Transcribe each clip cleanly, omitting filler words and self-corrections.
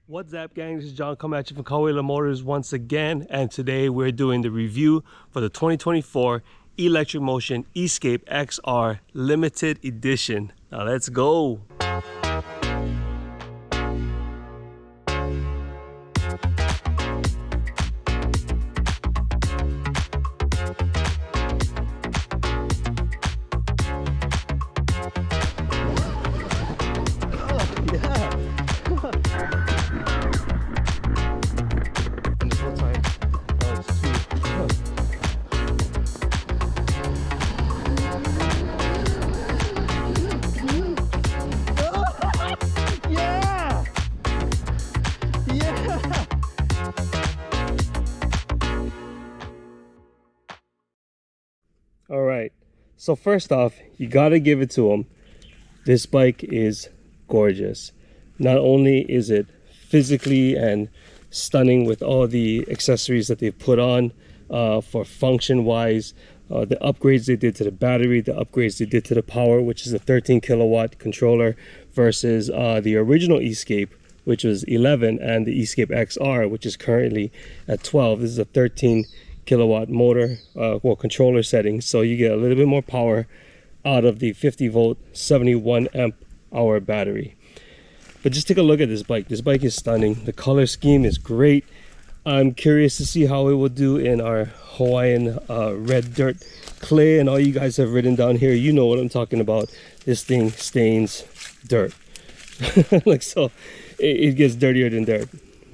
What's up, gang? This is John coming at you from Carwheel Motors once again, and today we're doing the review for the 2024 Electric Motion Escape XR Limited Edition. Now let's go. All right, so first off, you gotta give it to them. This bike is gorgeous. Not only is it physically and stunning with all the accessories that they've put on for function wise, the upgrades they did to the battery, the upgrades they did to the power, which is a 13 kilowatt controller versus the original Escape, which was 11, and the Escape XR, which is currently at 12. This is a 13 kilowatt motor, controller setting, so you get a little bit more power out of the 50 volt 71 amp hour battery. But just take a look at this bike. This bike is stunning. The color scheme is great. I'm curious to see how it will do in our Hawaiian red dirt clay, and all you guys have written down here, you know what I'm talking about. This thing stains dirt. Like, so it gets dirtier than dirt.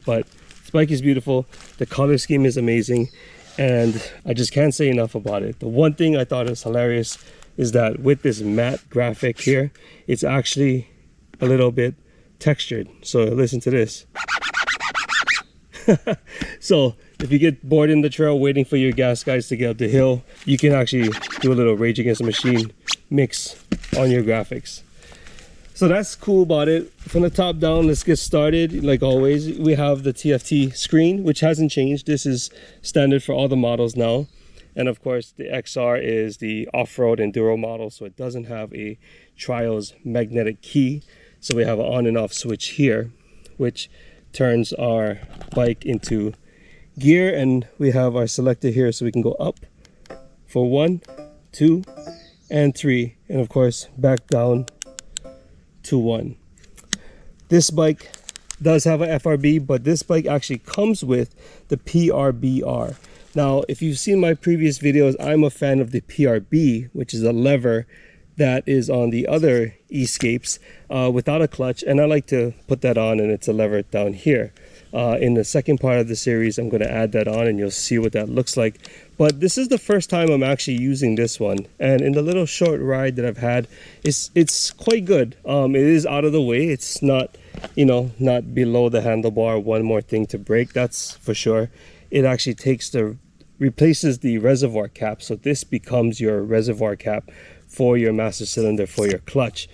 But this bike is beautiful. The color scheme is amazing, and I just can't say enough about it. The one thing I thought was hilarious is that with this matte graphic here, it's actually a little bit textured. So listen to this. So if you get bored in the trail waiting for your gas guys to get up the hill, you can actually do a little Rage Against the Machine mix on your graphics. So that's cool about it. From the top down, let's get started. Like always, we have the TFT screen, which hasn't changed. This is standard for all the models now. And of course, the XR is the off-road enduro model, so it doesn't have a Trials magnetic key. So we have an on and off switch here, which turns our bike into gear, and we have our selector here so we can go up for 1, 2, and 3, and of course back down to 1. This bike does have a FRB, but this bike actually comes with the PRBR. Now, if you've seen my previous videos, I'm a fan of the PRB, which is a lever that is on the other Escapes without a clutch, and I like to put that on, and it's a lever down here. In the second part of the series, I'm going to add that on, and you'll see what that looks like. But this is the first time I'm actually using this one, and in the little short ride that I've had, it's quite good. It is out of the way. It's not, not below the handlebar. One more thing to break, that's for sure. It actually replaces the reservoir cap, so this becomes your reservoir cap for your master cylinder for your clutch.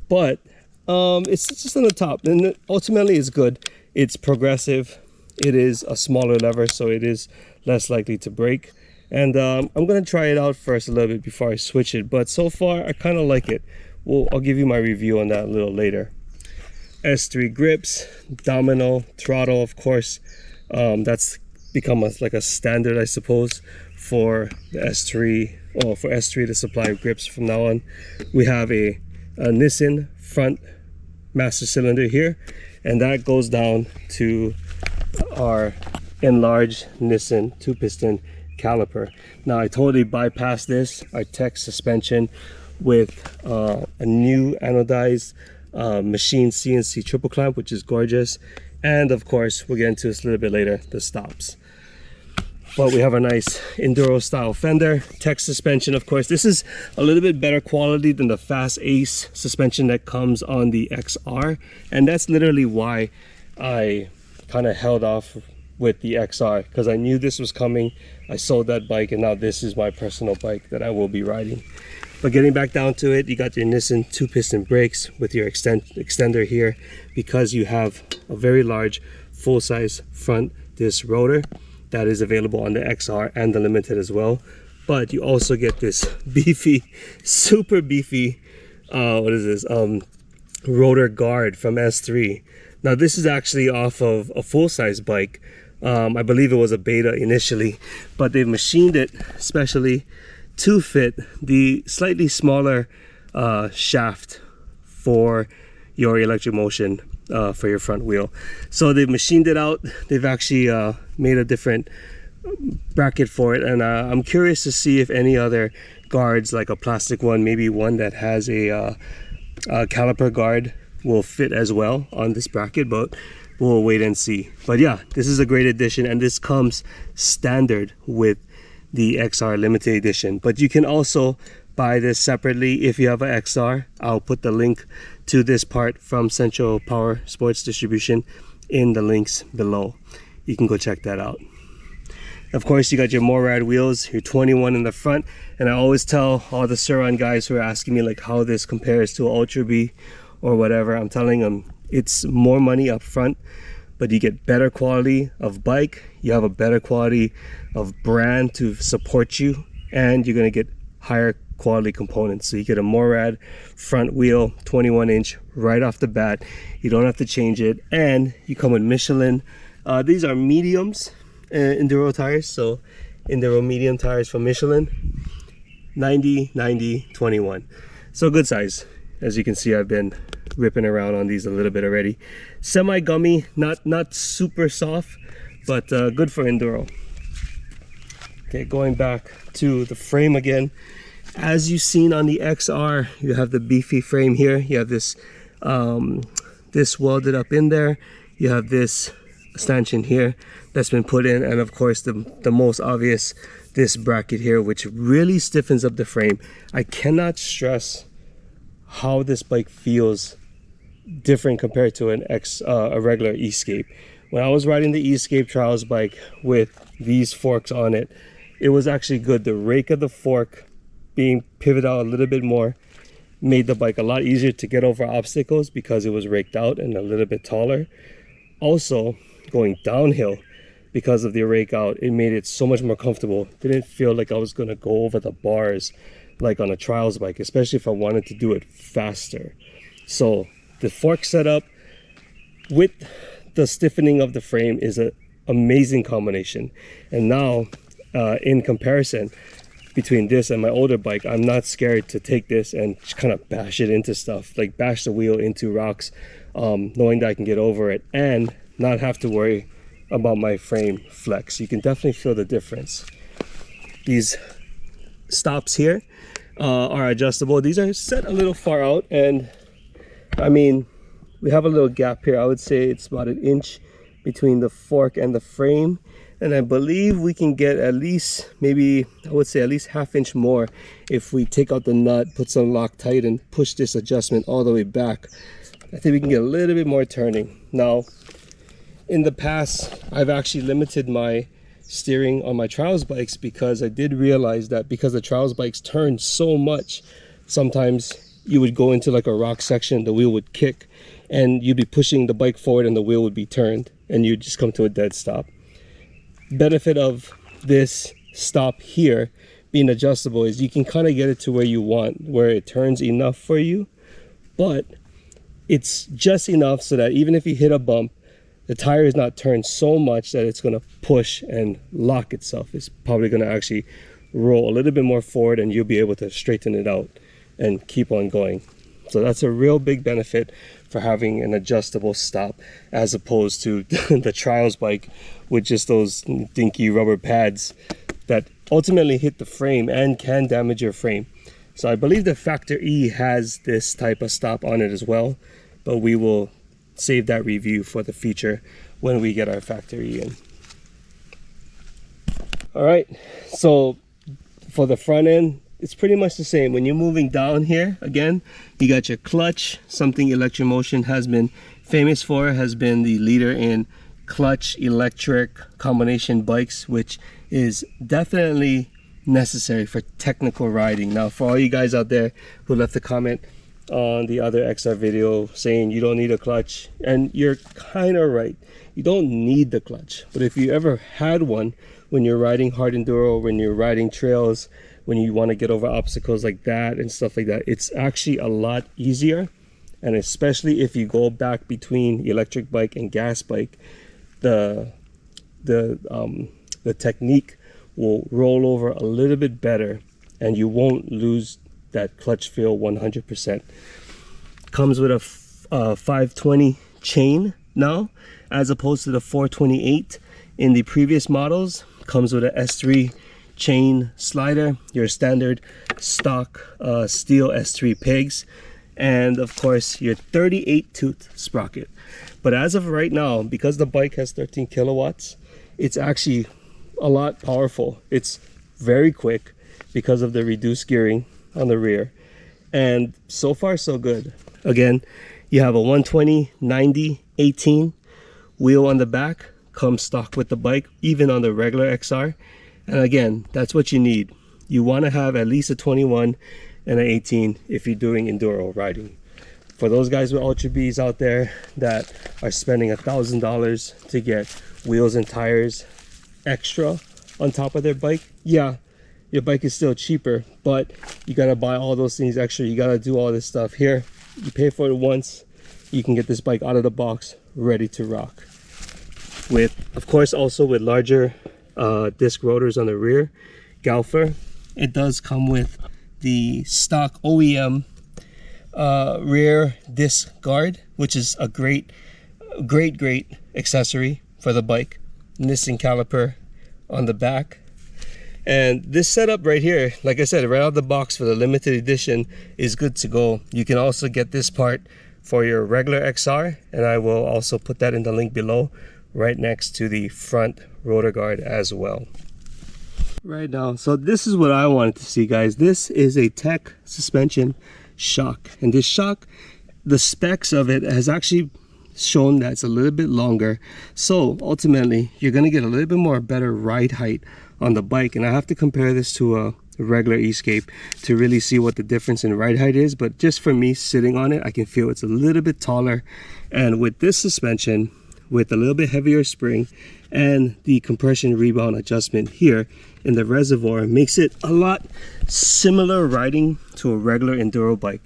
But it's just on the top, and ultimately it's good. It's progressive. It is a smaller lever, so it is less likely to break. And I'm gonna try it out first a little bit before I switch it, but so far I kind of like it. I'll give you my review on that a little later. S3 grips, domino, throttle, of course. That's become like a standard, I suppose, for the S3, or for S3 to supply grips from now on. We have a Nissan front master cylinder here, and that goes down to our enlarged Nissan 2-piston caliper. Now I totally bypassed this, our tech suspension, with a new anodized machine CNC triple clamp, which is gorgeous. And of course, we'll get into this a little bit later, the stops. But we have a nice enduro style fender, tech suspension. Of course, this is a little bit better quality than the Fast Ace suspension that comes on the XR, and that's literally why I kind of held off with the XR, because I knew this was coming. I sold that bike, and now this is my personal bike that I will be riding. But getting back down to it, you got your Nissan 2-piston brakes with your extender here, because you have a very large full-size front disc rotor that is available on the XR and the Limited as well. But you also get this beefy, super beefy, rotor guard from S3 Now this is actually off of a full-size bike. I believe it was a beta initially, but they've machined it specially to fit the slightly smaller shaft for your electric motion for your front wheel. So they've machined it out. They've actually made a different bracket for it, and I'm curious to see if any other guards, like a plastic one, maybe one that has a caliper guard, will fit as well on this bracket, but we'll wait and see. But yeah, this is a great addition, and this comes standard with the XR limited edition. But you can also buy this separately if you have an XR. I'll put the link to this part from Central Power Sports Distribution in the links below. You can go check that out. Of course, you got your Morad wheels, your 21 in the front, and I always tell all the Sur-Ron guys who are asking me like how this compares to Ultra B or whatever, I'm telling them it's more money up front, but you get better quality of bike, you have a better quality of brand to support you, and you're going to get higher quality components. So you get a Morad front wheel, 21-inch right off the bat. You don't have to change it, and you come with Michelin. These are mediums, enduro tires, so enduro medium tires from Michelin, 90, 90, 21. So good size. As you can see, I've been ripping around on these a little bit already. Semi gummy, not super soft, but good for enduro. Okay, going back to the frame again. As you've seen on the XR, you have the beefy frame here. You have this this welded up in there. You have this stanchion here that's been put in, and of course the most obvious, this bracket here, which really stiffens up the frame. I cannot stress how this bike feels different compared to a regular Escape. When I was riding the Escape Trials bike with these forks on it, it was actually good. The rake of the fork being pivoted out a little bit more made the bike a lot easier to get over obstacles because it was raked out and a little bit taller. Also, going downhill because of the rake out, it made it so much more comfortable. Didn't feel like I was going to go over the bars like on a trials bike, especially if I wanted to do it faster. So the fork setup with the stiffening of the frame is an amazing combination. And now in comparison between this and my older bike, I'm not scared to take this and kind of bash it into stuff, like bash the wheel into rocks, knowing that I can get over it and not have to worry about my frame flex. You can definitely feel the difference. These stops here are adjustable. These are set a little far out, and I mean, we have a little gap here. I would say it's about 1 inch between the fork and the frame, and I believe we can get at least, maybe I would say at least 1/2 inch more if we take out the nut, put some Loctite, and push this adjustment all the way back. I think we can get a little bit more turning. Now, in the past, I've actually limited my steering on my trials bikes because I did realize that because the trials bikes turn so much, sometimes you would go into like a rock section, the wheel would kick, and you'd be pushing the bike forward and the wheel would be turned, and you'd just come to a dead stop. Benefit of this stop here being adjustable is you can kind of get it to where you want, where it turns enough for you, but it's just enough so that even if you hit a bump, the tire is not turned so much that it's going to push and lock itself. It's probably going to actually roll a little bit more forward, and you'll be able to straighten it out and keep on going. So that's a real big benefit for having an adjustable stop, as opposed to the trials bike with just those dinky rubber pads that ultimately hit the frame and can damage your frame. So I believe the Factor E has this type of stop on it as well, but we will save that review for the future when we get our Factor E in. All right, so for the front end, it's pretty much the same. When you're moving down here, again, you got your clutch, something Electric Motion has been famous for, has been the leader in clutch electric combination bikes, which is definitely necessary for technical riding. Now, for all you guys out there who left a comment on the other XR video saying you don't need a clutch, and you're kind of right, you don't need the clutch, but if you ever had one when you're riding hard enduro, when you're riding trails, when you want to get over obstacles like that and stuff like that, it's actually a lot easier And especially if you go back between electric bike and gas bike, the technique will roll over a little bit better, and you won't lose that clutch feel 100%. Comes with a 520 chain now, as opposed to the 428 in the previous models. Comes with a S3 chain slider, your standard stock steel S3 pegs, and of course your 38 tooth sprocket. But as of right now, because the bike has 13 kilowatts, it's actually a lot powerful. It's very quick because of the reduced gearing on the rear, and so far so good. Again, you have a 120 90 18 wheel on the back, comes stock with the bike, even on the regular XR. And again, that's what you need. You want to have at least a 21 and an 18 if you're doing enduro riding. For those guys with Ultra Bs out there that are spending $1,000 to get wheels and tires extra on top of their bike, yeah, your bike is still cheaper, but you gotta buy all those things extra. You gotta do all this stuff. Here, you pay for it once, you can get this bike out of the box ready to rock. With, of course, also with larger disc rotors on the rear, Galfer. It does come with the stock OEM rear disc guard, which is a great accessory for the bike. Nissan caliper on the back, and this setup right here, like I said, right out of the box for the limited edition, is good to go. You can also get this part for your regular XR, and I will also put that in the link below, right next to the front rotor guard as well. Right now, so this is what I wanted to see, guys. This is a Tech suspension shock, and this shock, the specs of it has actually shown that it's a little bit longer, so ultimately you're going to get a little bit more better ride height on the bike. And I have to compare this to a regular Escape to really see what the difference in ride height is, but just for me sitting on it, I can feel it's a little bit taller. And with this suspension, with a little bit heavier spring and the compression rebound adjustment here in the reservoir, makes it a lot similar riding to a regular enduro bike.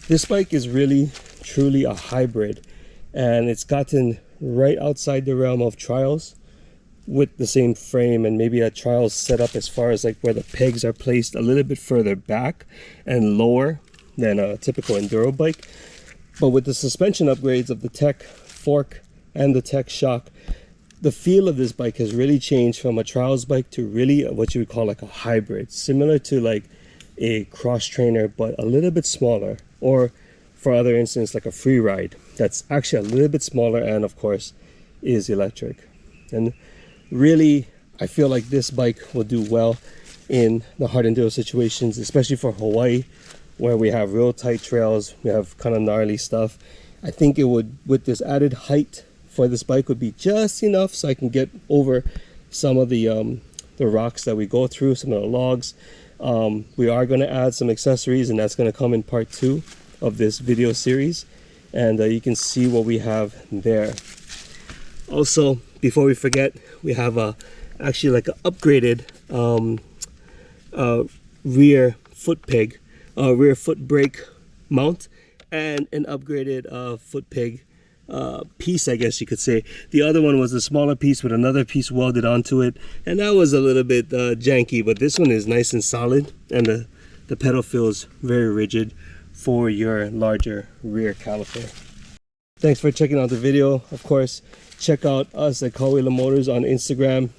This bike is really truly a hybrid, and it's gotten right outside the realm of trials with the same frame, and maybe a trials setup as far as like where the pegs are placed a little bit further back and lower than a typical enduro bike. But with the suspension upgrades of the Tech fork and the Tech shock, the feel of this bike has really changed from a trials bike to really what you would call like a hybrid, similar to like a cross trainer but a little bit smaller, or for other instance like a free ride that's actually a little bit smaller and of course is electric. And really I feel like this bike will do well in the hard enduro situations, especially for Hawaii, where we have real tight trails, we have kind of gnarly stuff. I think it would, with this added height for this bike, would be just enough so I can get over some of the rocks that we go through, some of the logs. We are going to add some accessories, and that's going to come in part 2 of this video series, and you can see what we have there. Also, before we forget, we have actually like an upgraded rear foot peg, rear foot brake mount, and an upgraded foot peg piece, I guess you could say. The other one was a smaller piece with another piece welded onto it, and that was a little bit janky, but this one is nice and solid, and the pedal feels very rigid for your larger rear caliper. Thanks for checking out the video. Of course, check out us at Carwheeler Motors on Instagram.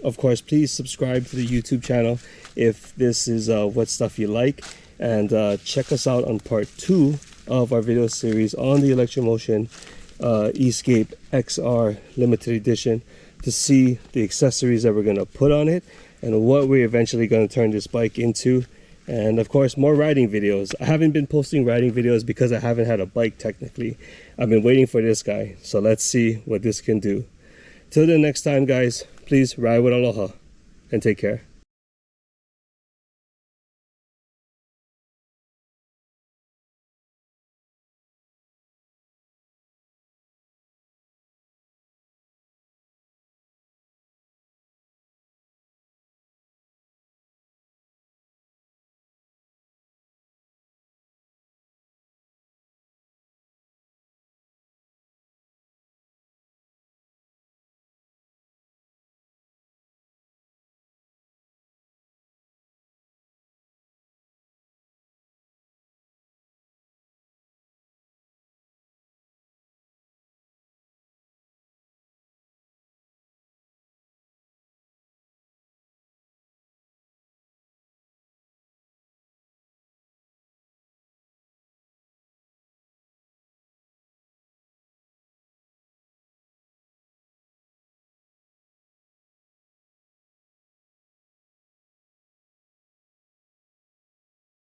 Of course, please subscribe to the YouTube channel if this is what stuff you like, and check us out on part 2 of our video series on the Electromotion Escape XR limited edition, to see the accessories that we're going to put on it and what we're eventually going to turn this bike into. And of course, more riding videos. I haven't been posting riding videos because I haven't had a bike technically. I've been waiting for this guy, so let's see what this can do. Till the next time, guys, please ride with aloha and take care.